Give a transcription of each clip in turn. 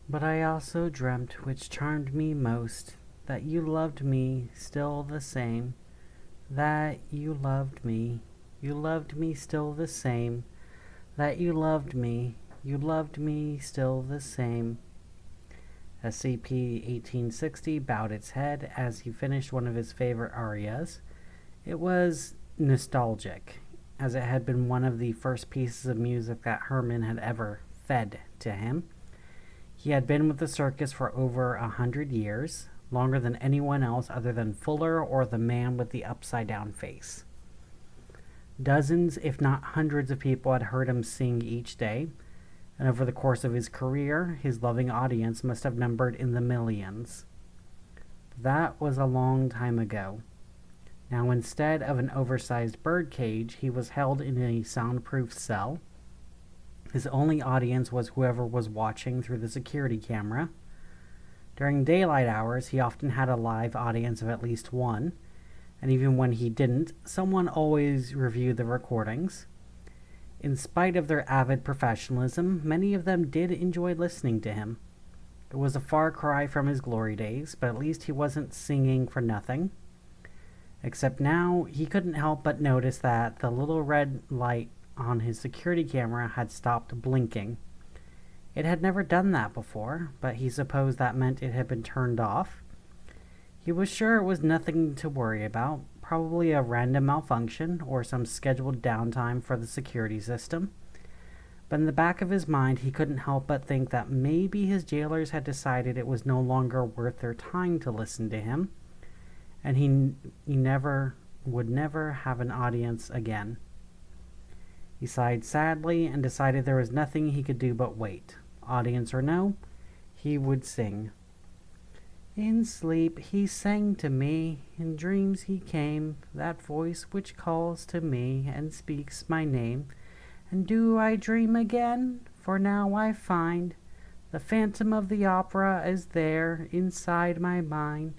But I also dreamt, which charmed me most, that you loved me still the same, that you loved me still the same, that you loved me still the same. SCP-1860 bowed its head as he finished one of his favorite arias. It was nostalgic, as it had been one of the first pieces of music that Herman had ever fed to him. He had been with the circus for over 100 years, longer than anyone else other than Fuller or the man with the upside-down face. Dozens, if not hundreds of people had heard him sing each day, and over the course of his career, his loving audience must have numbered in the millions. That was a long time ago. Now, instead of an oversized birdcage, he was held in a soundproof cell. His only audience was whoever was watching through the security camera. During daylight hours, he often had a live audience of at least one, and even when he didn't, someone always reviewed the recordings. In spite of their avid professionalism, many of them did enjoy listening to him. It was a far cry from his glory days, but at least he wasn't singing for nothing. Except now, he couldn't help but notice that the little red light on his security camera had stopped blinking. It had never done that before, but he supposed that meant it had been turned off. He was sure it was nothing to worry about, probably a random malfunction or some scheduled downtime for the security system. But in the back of his mind, he couldn't help but think that maybe his jailers had decided it was no longer worth their time to listen to him, and he would never have an audience again. He sighed sadly and decided there was nothing he could do but wait. Audience or no, he would sing. In sleep he sang to me, in dreams he came, that voice which calls to me and speaks my name. And do I dream again? For now I find the phantom of the opera is there inside my mind.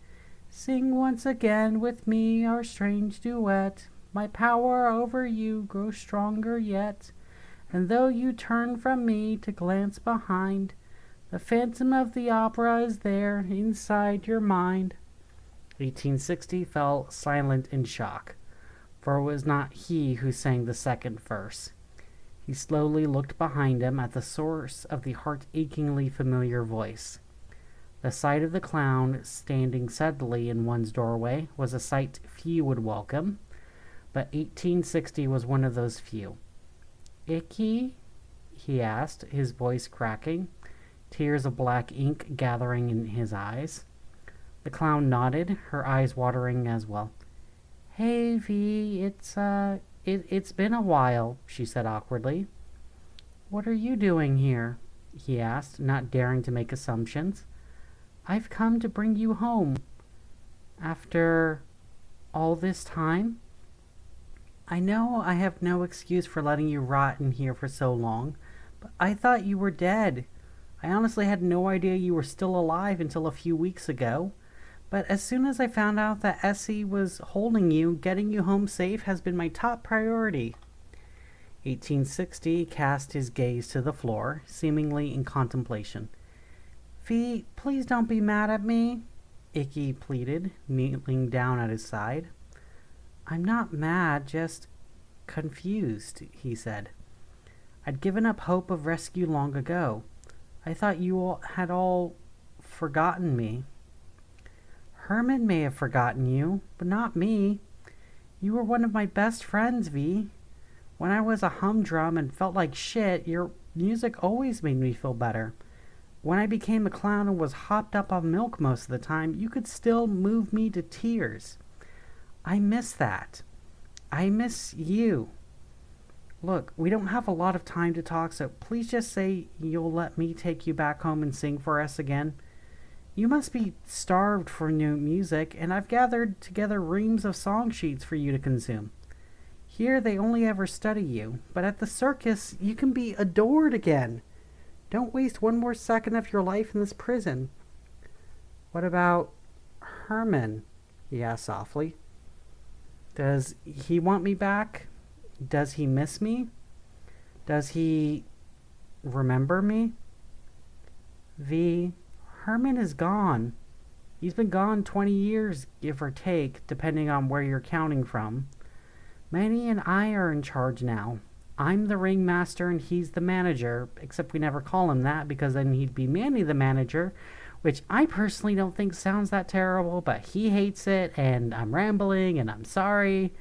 Sing once again with me our strange duet. My power over you grows stronger yet. And though you turn from me to glance behind, the phantom of the opera is there inside your mind. 1860 fell silent in shock, for it was not he who sang the second verse. He slowly looked behind him at the source of the heart-achingly familiar voice. The sight of the clown standing suddenly in one's doorway was a sight few would welcome, but 1860 was one of those few. "Icky?" he asked, his voice cracking, tears of black ink gathering in his eyes. The clown nodded, her eyes watering as well. "Hey, V, it's been a while," she said awkwardly. "What are you doing here?" he asked, not daring to make assumptions. "I've come to bring you home." "After all this time?" "I know I have no excuse for letting you rot in here for so long, but I thought you were dead. I honestly had no idea you were still alive until a few weeks ago. But as soon as I found out that Essie was holding you, getting you home safe has been my top priority." 1860 cast his gaze to the floor, seemingly in contemplation. "V, please don't be mad at me," Icky pleaded, kneeling down at his side. "I'm not mad, just confused," he said. "I'd given up hope of rescue long ago. I thought you had all forgotten me." "Herman may have forgotten you, but not me. You were one of my best friends, V. When I was a humdrum and felt like shit, your music always made me feel better. When I became a clown and was hopped up on milk most of the time, you could still move me to tears. I miss that. I miss you. Look, we don't have a lot of time to talk, so please just say you'll let me take you back home and sing for us again. You must be starved for new music, and I've gathered together reams of song sheets for you to consume. Here they only ever study you, but at the circus you can be adored again. Don't waste one more second of your life in this prison." "What about Herman?" he asked softly. "Does he want me back? Does he miss me? Does he remember me?" V, Herman is gone. He's been gone 20 years, give or take, depending on where you're counting from. Manny and I are in charge now. I'm the ringmaster and he's the manager, except we never call him that because then he'd be Manny the manager, which I personally don't think sounds that terrible, but he hates it, and I'm rambling, and I'm sorry.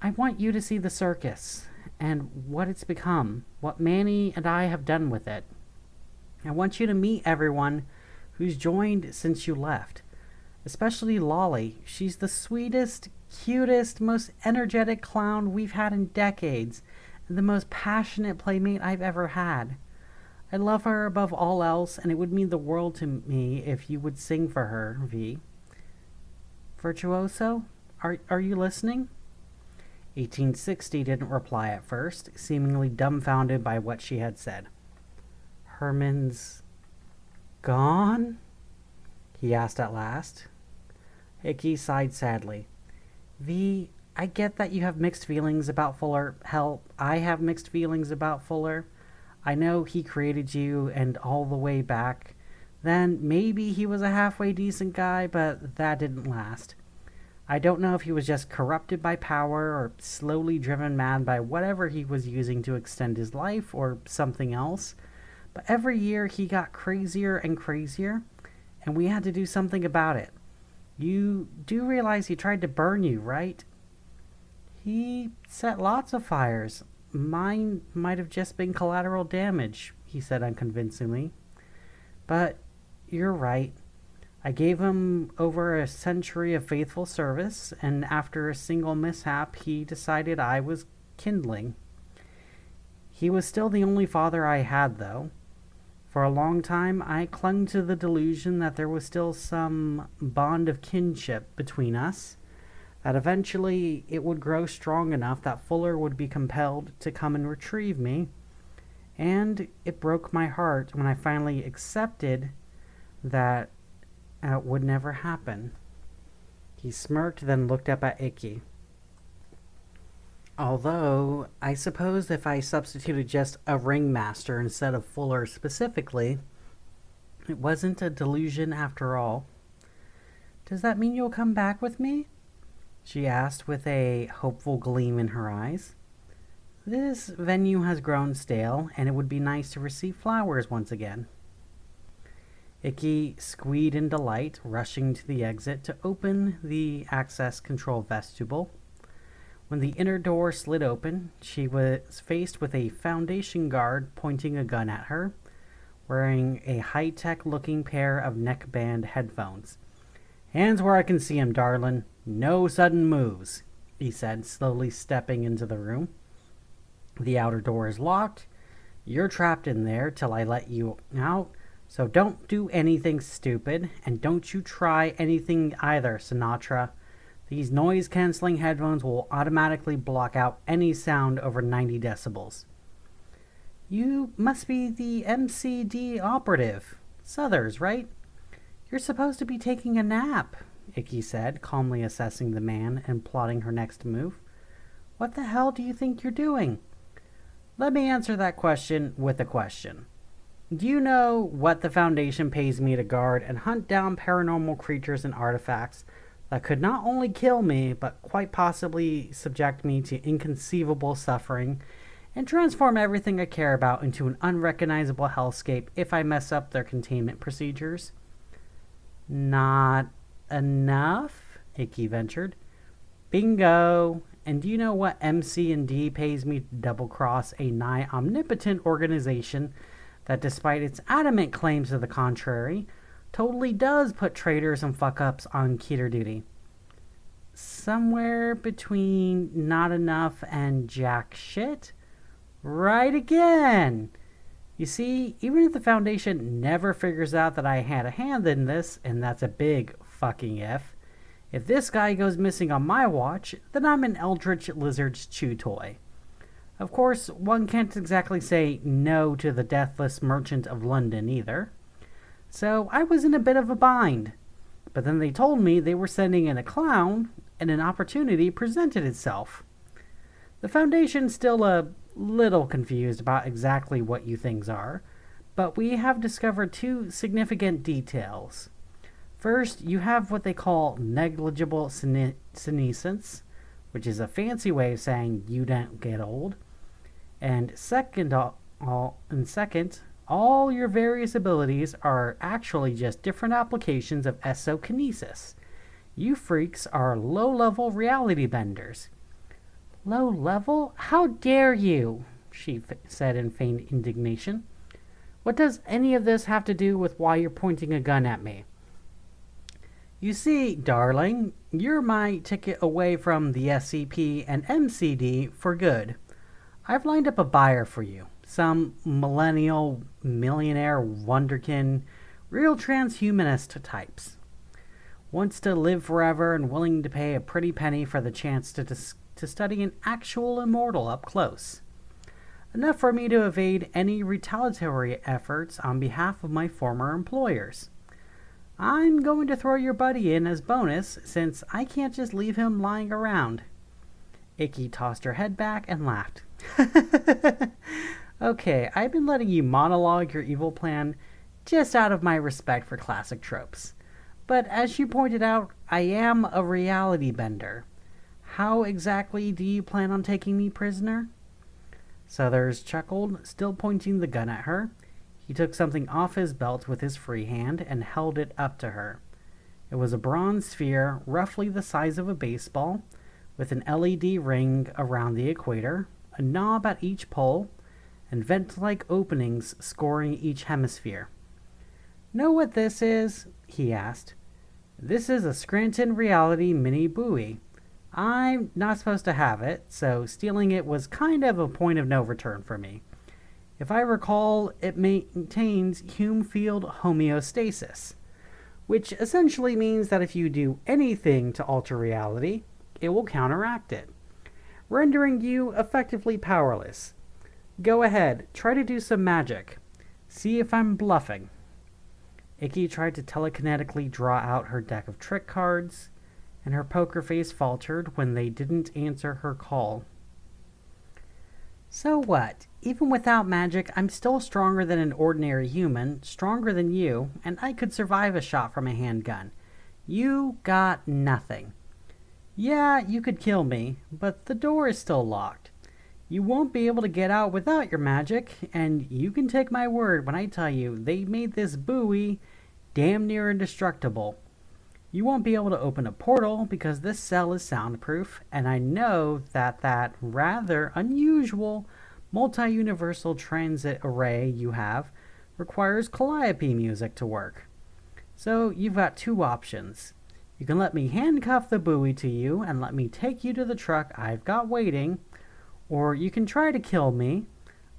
I want you to see the circus, and what it's become, what Manny and I have done with it. I want you to meet everyone who's joined since you left, especially Lolly. She's the sweetest, cutest, most energetic clown we've had in decades, and the most passionate playmate I've ever had. I love her above all else, and it would mean the world to me if you would sing for her, V. Virtuoso, are you listening? 1860 didn't reply at first, seemingly dumbfounded by what she had said. Herman's gone? He asked at last. Icky sighed sadly. V, I get that you have mixed feelings about Fuller. Hell, I have mixed feelings about Fuller. I know he created you, and all the way back then maybe he was a halfway decent guy, but that didn't last. I don't know if he was just corrupted by power or slowly driven mad by whatever he was using to extend his life or something else, but every year he got crazier and crazier, and we had to do something about it. You do realize he tried to burn you, right? He set lots of fires. Mine might have just been collateral damage, he said unconvincingly. But you're right. I gave him over a century of faithful service, and after a single mishap, he decided I was kindling. He was still the only father I had, though. For a long time, I clung to the delusion that there was still some bond of kinship between us, that eventually it would grow strong enough that Fuller would be compelled to come and retrieve me, and it broke my heart when I finally accepted that it would never happen. He smirked, then looked up at Icky. Although, I suppose if I substituted just a ringmaster instead of Fuller specifically, it wasn't a delusion after all. Does that mean you'll come back with me? She asked with a hopeful gleam in her eyes. This venue has grown stale, and it would be nice to receive flowers once again. Icky squeed in delight, rushing to the exit to open the access control vestibule. When the inner door slid open, she was faced with a Foundation guard pointing a gun at her, wearing a high-tech looking pair of neckband headphones. Hands where I can see 'em, darlin'. No sudden moves, he said, slowly stepping into the room. The outer door is locked. You're trapped in there till I let you out, so don't do anything stupid, and don't you try anything either, Sinatra. These noise-canceling headphones will automatically block out any sound over 90 decibels. You must be the MCD operative. Southers, right? You're supposed to be taking a nap, Icky said, calmly assessing the man and plotting her next move. What the hell do you think you're doing? Let me answer that question with a question. Do you know what the Foundation pays me to guard and hunt down paranormal creatures and artifacts that could not only kill me, but quite possibly subject me to inconceivable suffering and transform everything I care about into an unrecognizable hellscape if I mess up their containment procedures? Not enough, Icky ventured. Bingo! And do you know what MC&D pays me to double-cross a nigh omnipotent organization that, despite its adamant claims to the contrary, totally does put traitors and fuck-ups on keter duty? Somewhere between not enough and jack shit? Right again! You see, even if the Foundation never figures out that I had a hand in this, and that's a big fucking if this guy goes missing on my watch, then I'm an eldritch lizard's chew toy. Of course, one can't exactly say no to the deathless merchant of London either. So I was in a bit of a bind. But then they told me they were sending in a clown, and an opportunity presented itself. The Foundation's still a little confused about exactly what you things are, but we have discovered two significant details. First, you have what they call negligible senescence, which is a fancy way of saying you don't get old. And second, all your various abilities are actually just different applications of exokinesis. You freaks are low-level reality benders. Low level? How dare you? She said in feigned indignation. What does any of this have to do with why you're pointing a gun at me? You see, darling, you're my ticket away from the SCP and MCD for good. I've lined up a buyer for you. Some millennial, millionaire, wonderkin, real transhumanist types. Wants to live forever and willing to pay a pretty penny for the chance to study an actual immortal up close. Enough for me to evade any retaliatory efforts on behalf of my former employers. I'm going to throw your buddy in as bonus, since I can't just leave him lying around. Icky tossed her head back and laughed. Okay, I've been letting you monologue your evil plan just out of my respect for classic tropes. But as you pointed out, I am a reality bender. How exactly do you plan on taking me prisoner? Suthers chuckled, still pointing the gun at her. He took something off his belt with his free hand and held it up to her. It was a bronze sphere, roughly the size of a baseball, with an LED ring around the equator, a knob at each pole, and vent-like openings scoring each hemisphere. Know what this is? He asked. This is a Scranton Reality mini buoy. I'm not supposed to have it, so stealing it was kind of a point of no return for me. If I recall, it maintains Hume field homeostasis, which essentially means that if you do anything to alter reality, it will counteract it, rendering you effectively powerless. Go ahead, try to do some magic. See if I'm bluffing. Icky tried to telekinetically draw out her deck of trick cards, and her poker face faltered when they didn't answer her call. So what? Even without magic, I'm still stronger than an ordinary human, stronger than you, and I could survive a shot from a handgun. You got nothing. Yeah, you could kill me, but the door is still locked. You won't be able to get out without your magic, and you can take my word when I tell you they made this buoy damn near indestructible. You won't be able to open a portal because this cell is soundproof, and I know that rather unusual multi-universal transit array you have requires calliope music to work. So you've got two options. You can let me handcuff the buoy to you and let me take you to the truck I've got waiting, or you can try to kill me.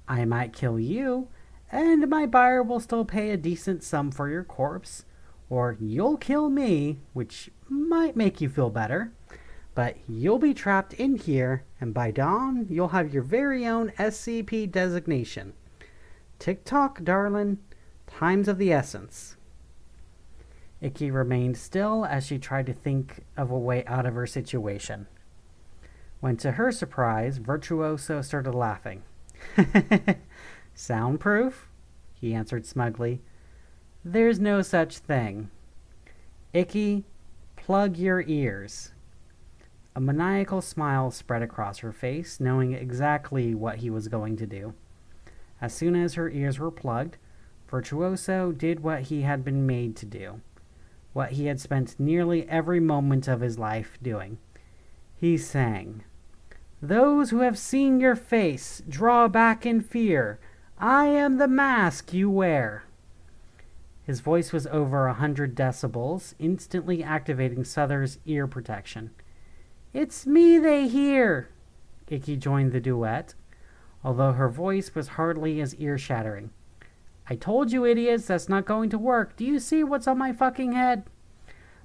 I might kill you, and my buyer will still pay a decent sum for your corpse. Or you'll kill me, which might make you feel better, but you'll be trapped in here, and by dawn, you'll have your very own SCP designation. Tick-tock, darling. Time's of the essence. Icky remained still as she tried to think of a way out of her situation. When, to her surprise, Virtuoso started laughing. Soundproof? He answered smugly. There's no such thing. Icky, plug your ears. A maniacal smile spread across her face, knowing exactly what he was going to do. As soon as her ears were plugged, Virtuoso did what he had been made to do, what he had spent nearly every moment of his life doing. He sang, "Those who have seen your face draw back in fear. I am the mask you wear." His voice was over 100 decibels, instantly activating Suther's ear protection. "It's me they hear!" Icky joined the duet, although her voice was hardly as ear-shattering. "I told you, idiots, that's not going to work. Do you see what's on my fucking head?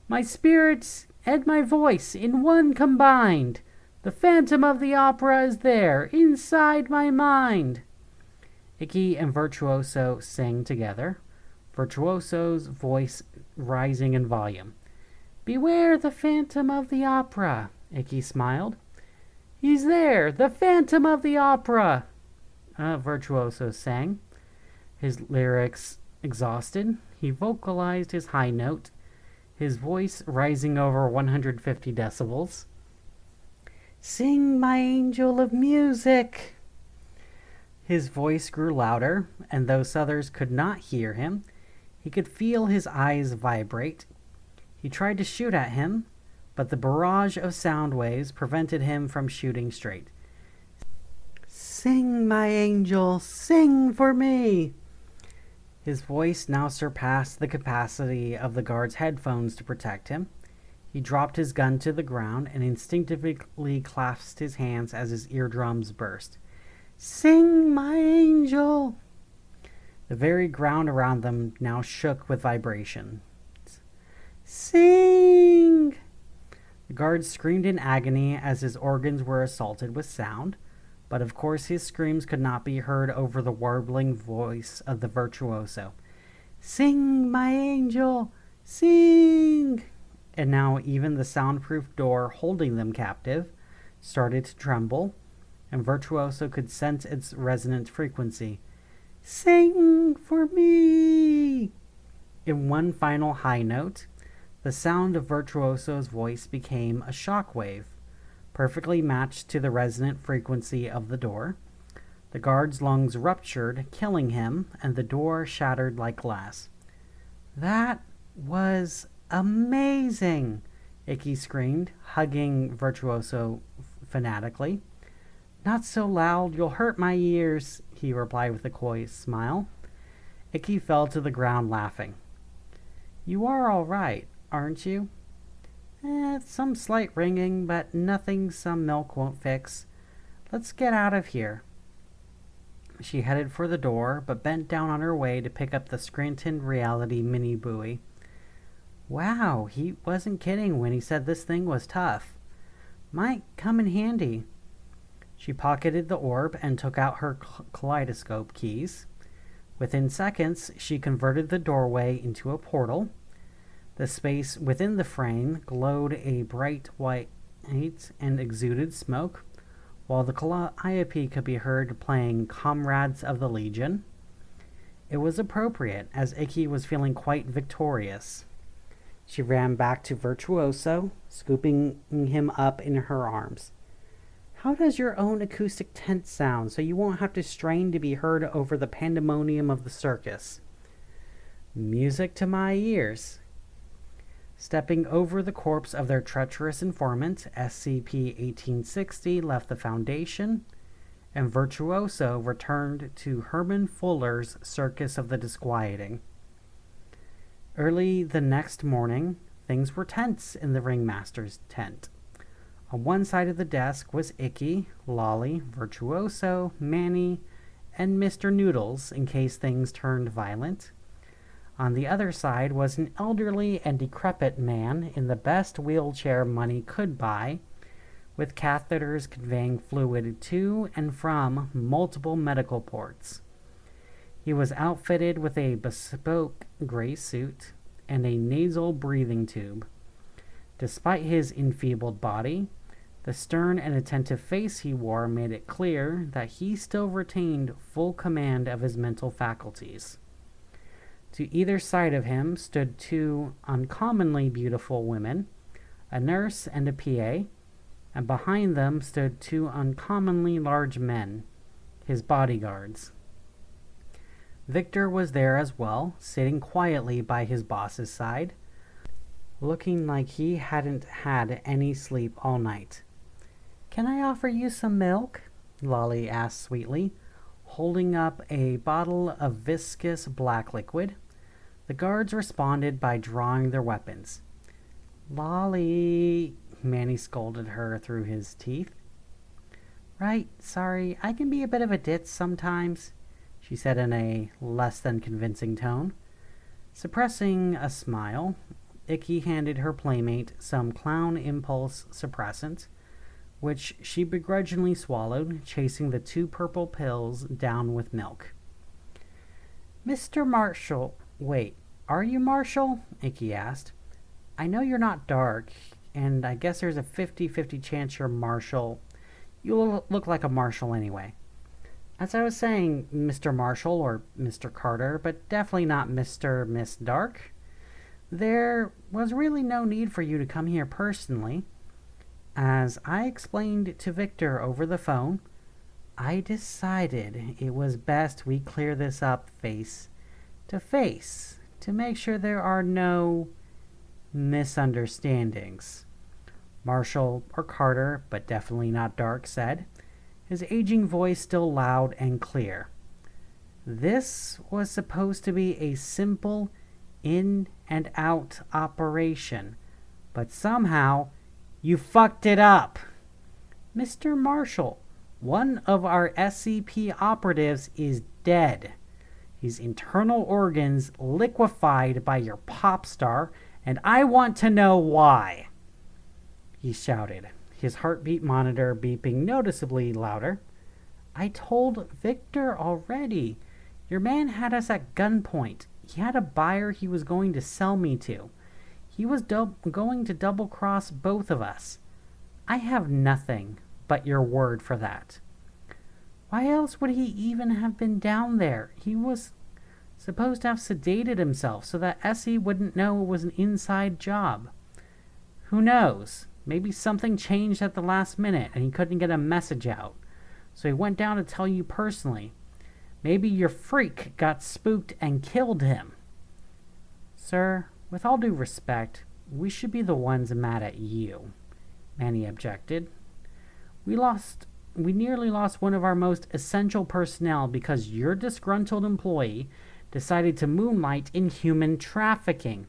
My spirits and my voice in one combined. The Phantom of the Opera is there, inside my mind." Icky and Virtuoso sang together, Virtuoso's voice rising in volume. "Beware the Phantom of the Opera," Icky smiled. "He's there, the Phantom of the Opera," Virtuoso sang. His lyrics exhausted, he vocalized his high note, his voice rising over 150 decibels. "Sing, my angel of music!" His voice grew louder, and though others could not hear him, he could feel his eyes vibrate. He tried to shoot at him, but the barrage of sound waves prevented him from shooting straight. "Sing, my angel, sing for me!" His voice now surpassed the capacity of the guard's headphones to protect him. He dropped his gun to the ground and instinctively clasped his hands as his eardrums burst. "Sing, my angel!" The very ground around them now shook with vibration. "Sing!" The guard screamed in agony as his organs were assaulted with sound, but of course his screams could not be heard over the warbling voice of the virtuoso. "Sing, my angel, sing!" And now even the soundproof door holding them captive started to tremble, and Virtuoso could sense its resonant frequency. "Sing for me!" In one final high note, the sound of Virtuoso's voice became a shock wave, perfectly matched to the resonant frequency of the door. The guard's lungs ruptured, killing him, and the door shattered like glass. "That was amazing!" Icky screamed, hugging Virtuoso fanatically. "Not so loud, you'll hurt my ears," he replied with a coy smile. Icky fell to the ground laughing. "You are all right, aren't you?" Some slight ringing, but nothing some milk won't fix. Let's get out of here." She headed for the door, but bent down on her way to pick up the Scranton Reality mini buoy. Wow, he wasn't kidding when he said this thing was tough. Might come in handy. She pocketed the orb and took out her kaleidoscope keys. Within seconds, she converted the doorway into a portal. The space within the frame glowed a bright white and exuded smoke, while the calliope could be heard playing Comrades of the Legion. It was appropriate, as Icky was feeling quite victorious. She ran back to Virtuoso, scooping him up in her arms. "How does your own acoustic tent sound, so you won't have to strain to be heard over the pandemonium of the circus?" "Music to my ears." Stepping over the corpse of their treacherous informant, SCP-1860 left the Foundation, and Virtuoso returned to Herman Fuller's Circus of the Disquieting. Early the next morning, things were tense in the Ringmaster's tent. On one side of the desk was Icky, Lolly, Virtuoso, Manny, and Mr. Noodles in case things turned violent. On the other side was an elderly and decrepit man in the best wheelchair money could buy, with catheters conveying fluid to and from multiple medical ports. He was outfitted with a bespoke gray suit and a nasal breathing tube. Despite his enfeebled body, the stern and attentive face he wore made it clear that he still retained full command of his mental faculties. To either side of him stood two uncommonly beautiful women, a nurse and a PA, and behind them stood two uncommonly large men, his bodyguards. Victor was there as well, sitting quietly by his boss's side, looking like he hadn't had any sleep all night. "Can I offer you some milk?" Lolly asked sweetly, holding up a bottle of viscous black liquid. The guards responded by drawing their weapons. "Lolly," Manny scolded her through his teeth. "Right, sorry, I can be a bit of a ditz sometimes," she said in a less than convincing tone. Suppressing a smile, Icky handed her playmate some clown impulse suppressant, which she begrudgingly swallowed, chasing the two purple pills down with milk. "Mr. Marshall, wait, are you Marshall?" Icky asked. "I know you're not dark, and I guess there's a 50-50 chance you're Marshall. You look like a Marshall anyway." As I was saying, Mr. Marshall or Mr. Carter, but definitely not Mr. Miss Dark, there was really no need for you to come here personally. As I explained to Victor over the phone, I decided it was best we clear this up face to face to make sure there are no misunderstandings. Marshall or Carter, but definitely not Dark, said, his aging voice still loud and clear. This was supposed to be a simple in and out operation, but somehow you fucked it up. Mr. Marshall, one of our SCP operatives is dead. His internal organs liquefied by your pop star, and I want to know why. He shouted, his heartbeat monitor beeping noticeably louder. I told Victor already. Your man had us at gunpoint. He had a buyer he was going to sell me to. He was going to double-cross both of us. I have nothing but your word for that. Why else would he even have been down there? He was supposed to have sedated himself so that Essie wouldn't know it was an inside job. Who knows? Maybe something changed at the last minute and he couldn't get a message out. So he went down to tell you personally. Maybe your freak got spooked and killed him. Sir, with all due respect, we should be the ones mad at you, Manny objected. We nearly lost one of our most essential personnel because your disgruntled employee decided to moonlight in human trafficking.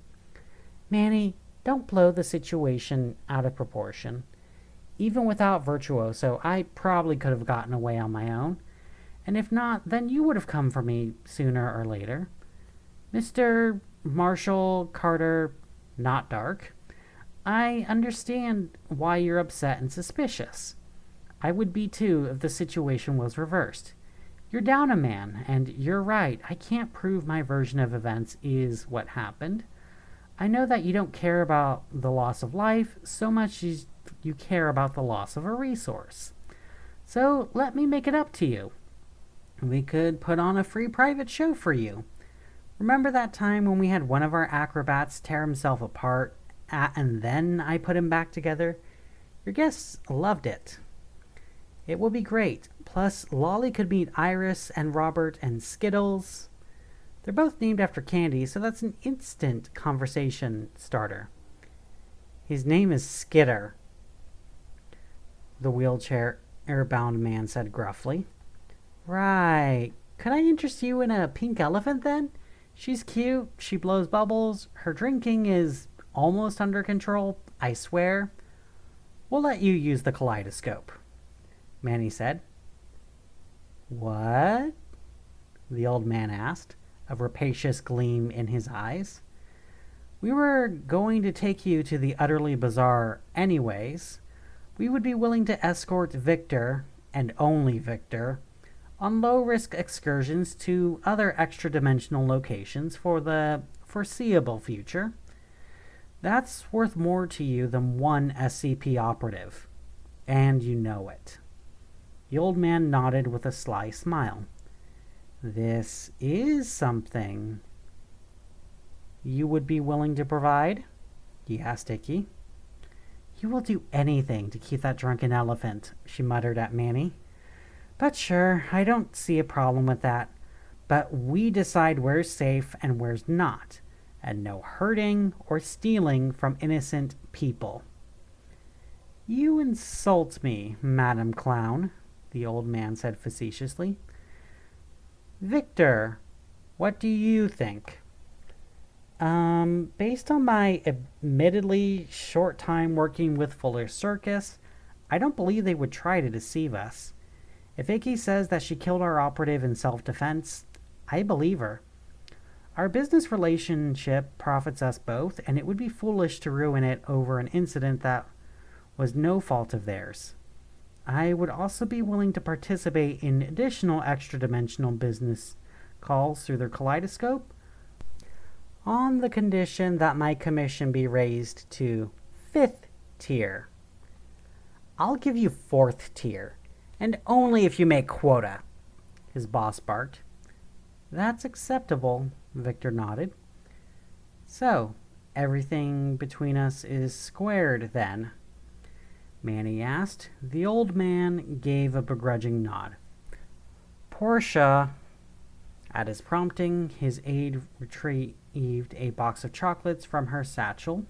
Manny, don't blow the situation out of proportion. Even without Virtuoso, I probably could have gotten away on my own. And if not, then you would have come for me sooner or later. Mr. Marshall Carter, not Dark, I understand why you're upset and suspicious. I would be too if the situation was reversed. You're down a man, and you're right, I can't prove my version of events is what happened. I know that you don't care about the loss of life so much as you care about the loss of a resource. So let me make it up to you. We could put on a free private show for you. Remember that time when we had one of our acrobats tear himself apart, and then I put him back together? Your guests loved it. It will be great. Plus, Lolly could meet Iris and Robert and Skittles. They're both named after candy, so that's an instant conversation starter. His name is Skitter, the wheelchair-bound man said gruffly. Right. Could I interest you in a pink elephant, then? She's cute, she blows bubbles, her drinking is almost under control, I swear. We'll let you use the kaleidoscope, Manny said. What? The old man asked, a rapacious gleam in his eyes. We were going to take you to the utterly bizarre anyways. We would be willing to escort Victor, and only Victor, on low-risk excursions to other extra-dimensional locations for the foreseeable future. That's worth more to you than one SCP operative, and you know it. The old man nodded with a sly smile. This is something you would be willing to provide? He asked Icky. You will do anything to keep that drunken elephant, she muttered at Manny. But sure, I don't see a problem with that. But we decide where's safe and where's not, and no hurting or stealing from innocent people. You insult me, Madam Clown, the old man said facetiously. Victor, what do you think? Based on my admittedly short time working with Fuller Circus, I don't believe they would try to deceive us. If Icky says that she killed our operative in self-defense, I believe her. Our business relationship profits us both, and it would be foolish to ruin it over an incident that was no fault of theirs. I would also be willing to participate in additional extra-dimensional business calls through their kaleidoscope, on the condition that my commission be raised to 5th tier. I'll give you 4th tier, and only if you make quota, his boss barked. That's acceptable, Victor nodded. So, everything between us is squared, then? Manny asked. The old man gave a begrudging nod. Portia. At his prompting, his aide retrieved a box of chocolates from her satchel.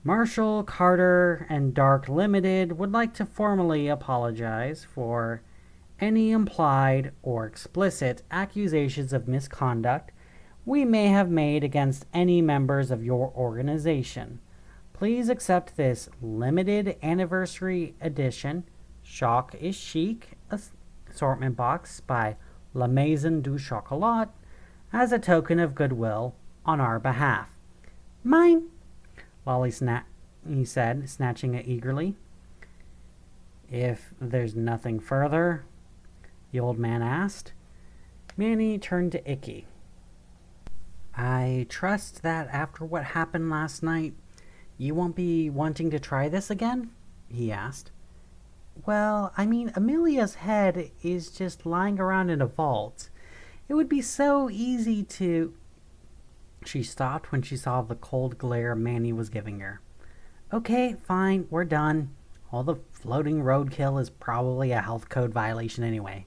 Marshall, Carter, and Dark Limited would like to formally apologize for any implied or explicit accusations of misconduct we may have made against any members of your organization. Please accept this limited anniversary edition Choc is Chic assortment box by La Maison du Chocolat as a token of goodwill on our behalf. Mine, he said, snatching it eagerly. If there's nothing further, the old man asked. Manny turned to Icky. I trust that after what happened last night, you won't be wanting to try this again? He asked. Well, I mean, Amelia's head is just lying around in a vault. It would be so easy to... She stopped when she saw the cold glare Manny was giving her. Okay, fine, we're done. All the floating roadkill is probably a health code violation anyway.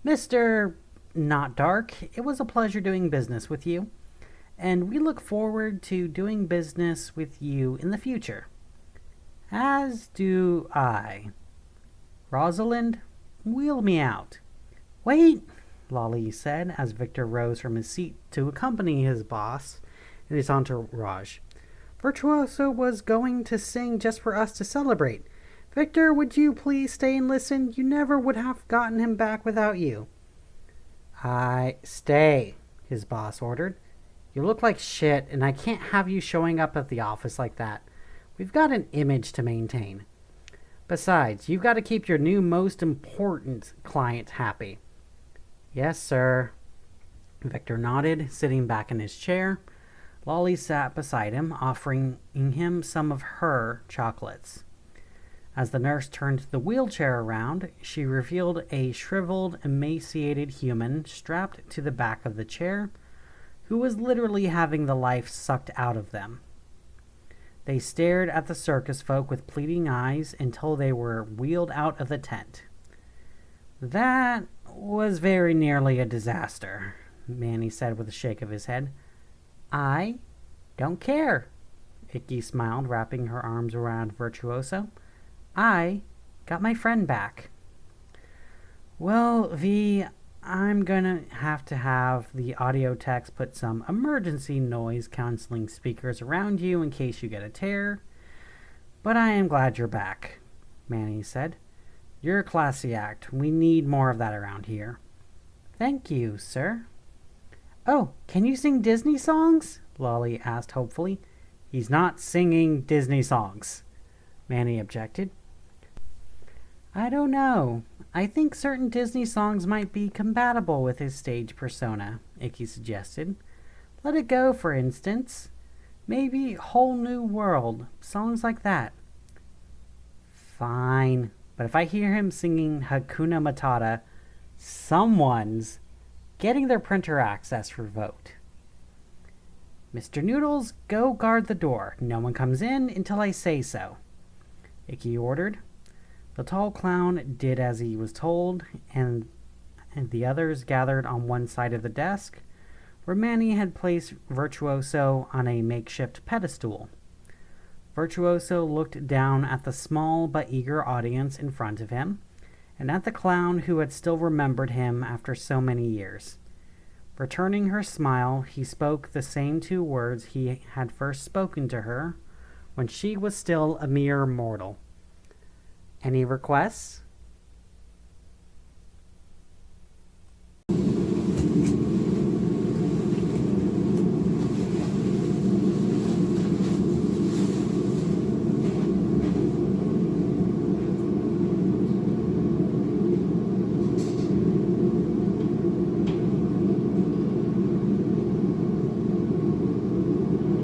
Mr. Not Dark, it was a pleasure doing business with you, and we look forward to doing business with you in the future. As do I. Rosalind, wheel me out. Wait, Lolly said as Victor rose from his seat to accompany his boss and his entourage. Virtuoso was going to sing just for us to celebrate. Victor, would you please stay and listen? You never would have gotten him back without you. Stay, his boss ordered. You look like shit, and I can't have you showing up at the office like that. We've got an image to maintain. Besides, you've got to keep your new most important client happy. Yes, sir. Victor nodded, sitting back in his chair. Lolly sat beside him, offering him some of her chocolates. As the nurse turned the wheelchair around, she revealed a shriveled, emaciated human strapped to the back of the chair, who was literally having the life sucked out of them. They stared at the circus folk with pleading eyes until they were wheeled out of the tent. That was very nearly a disaster, Manny said with a shake of his head. I don't care, Icky smiled, wrapping her arms around Virtuoso. I got my friend back. Well, V, I'm gonna have the audio techs put some emergency noise canceling speakers around you in case you get a tear. But I am glad you're back, Manny said. You're a classy act. We need more of that around here. Thank you, sir. Oh, can you sing Disney songs? Lolly asked hopefully. He's not singing Disney songs, Manny objected. I don't know. I think certain Disney songs might be compatible with his stage persona, Icky suggested. Let It Go, for instance. Maybe Whole New World, songs like that. Fine, but if I hear him singing Hakuna Matata, someone's getting their printer access revoked. Mr. Noodles, go guard the door. No one comes in until I say so, Icky ordered. The tall clown did as he was told, and the others gathered on one side of the desk, where Manny had placed Virtuoso on a makeshift pedestal. Virtuoso looked down at the small but eager audience in front of him, and at the clown who had still remembered him after so many years. Returning her smile, he spoke the same 2 words he had first spoken to her when she was still a mere mortal. Any requests?